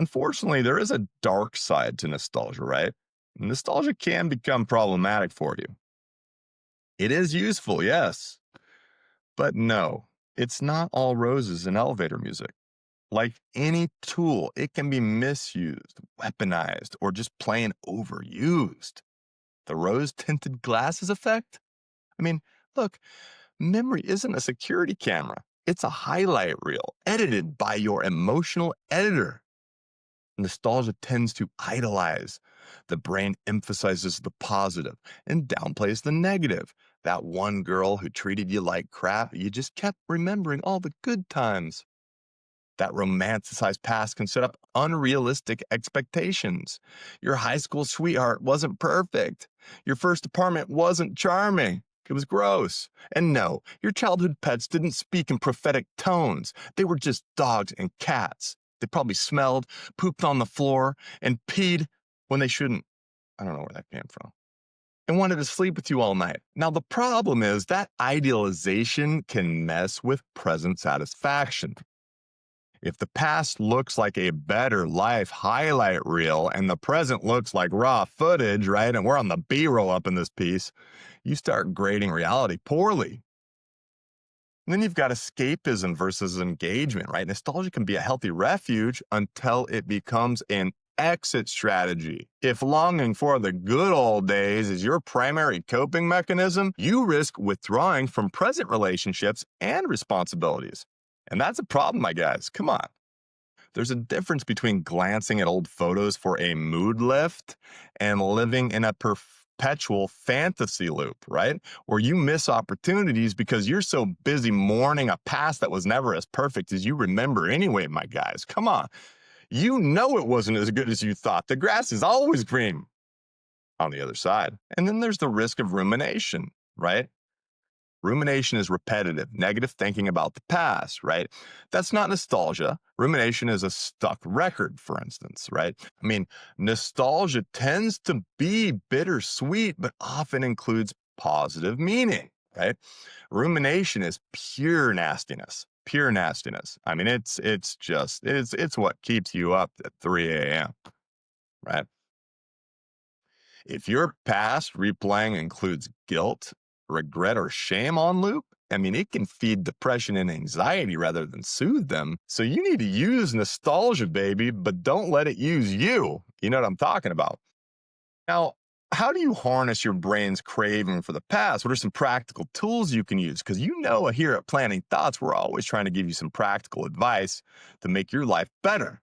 Unfortunately, there is a dark side to nostalgia, right? Nostalgia can become problematic for you. It is useful, yes, but no, it's not all roses and elevator music. Like any tool, it can be misused, weaponized, or just plain overused. The rose tinted glasses effect? I mean, look, memory isn't a security camera, it's a highlight reel edited by your emotional editor. Nostalgia tends to idolize. The brain emphasizes the positive and downplays the negative. That one girl who treated you like crap, you just kept remembering all the good times. That romanticized past can set up unrealistic expectations. Your high school sweetheart wasn't perfect. Your first apartment wasn't charming. It was gross. And no, your childhood pets didn't speak in prophetic tones. They were just dogs and cats. They probably smelled, pooped on the floor, and peed when they shouldn't. I don't know where that came from. And wanted to sleep with you all night. Now, the problem is that idealization can mess with present satisfaction. If the past looks like a better life highlight reel and the present looks like raw footage, right? And we're on the B roll up in this piece, you start grading reality poorly. And then you've got escapism versus engagement, right? Nostalgia can be a healthy refuge until it becomes an exit strategy. If longing for the good old days is your primary coping mechanism, you risk withdrawing from present relationships and responsibilities. And that's a problem, my guys. Come on. There's a difference between glancing at old photos for a mood lift and living in a perpetual fantasy loop, right? Where you miss opportunities because you're so busy mourning a past that was never as perfect as you remember anyway, my guys. Come on. You know it wasn't as good as you thought. The grass is always green on the other side. And then there's the risk of rumination, right? Rumination is repetitive, negative thinking about the past, right? That's not nostalgia. Rumination is a stuck record, for instance, right? I mean, nostalgia tends to be bittersweet, but often includes positive meaning, right? Rumination is pure nastiness. Pure nastiness. I mean, it's what keeps you up at 3 a.m., right? If your past replaying includes guilt, regret, or shame on loop, I mean, it can feed depression and anxiety rather than soothe them. So you need to use nostalgia, baby, but don't let it use you. You know what I'm talking about. Now, how do you harness your brain's craving for the past? What are some practical tools you can use? Because you know, here at Planning Thoughts, we're always trying to give you some practical advice to make your life better.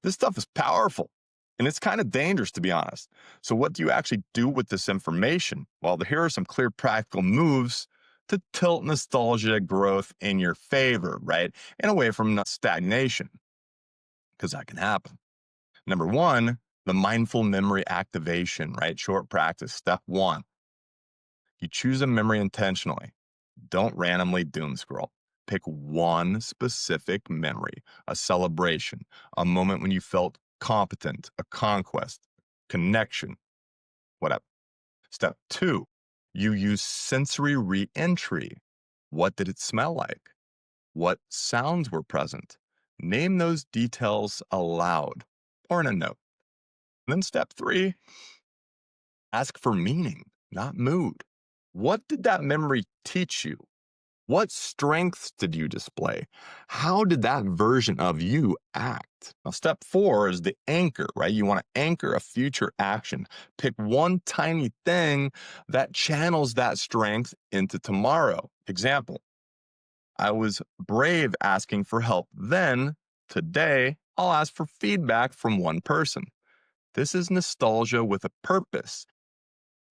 This stuff is powerful and it's kind of dangerous, to be honest. So, what do you actually do with this information? Well, here are some clear practical moves to tilt nostalgia growth in your favor, right? And away from stagnation, because that can happen. Number one, the mindful memory activation, right? Short practice. Step one, you choose a memory intentionally. Don't randomly doom scroll. Pick one specific memory, a celebration, a moment when you felt competent, a conquest, connection, whatever. Step two, you use sensory reentry. What did it smell like? What sounds were present? Name those details aloud or in a note. And then step three, ask for meaning, not mood. What did that memory teach you? What strengths did you display? How did that version of you act? Now, step four is the anchor, right? You want to anchor a future action. Pick one tiny thing that channels that strength into tomorrow. Example, I was brave asking for help then. Today, I'll ask for feedback from one person. This is nostalgia with a purpose.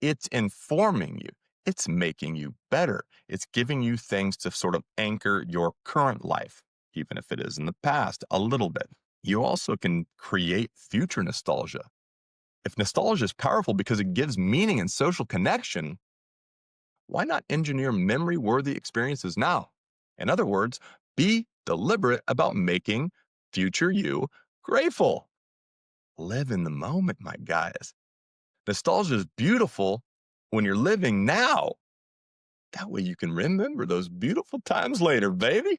It's informing you. It's making you better. It's giving you things to sort of anchor your current life, even if it is in the past, a little bit. You also can create future nostalgia. If nostalgia is powerful because it gives meaning and social connection, why not engineer memory-worthy experiences now? In other words, be deliberate about making future you grateful. Live in the moment, my guys. Nostalgia is beautiful when you're living now. That way you can remember those beautiful times later, baby.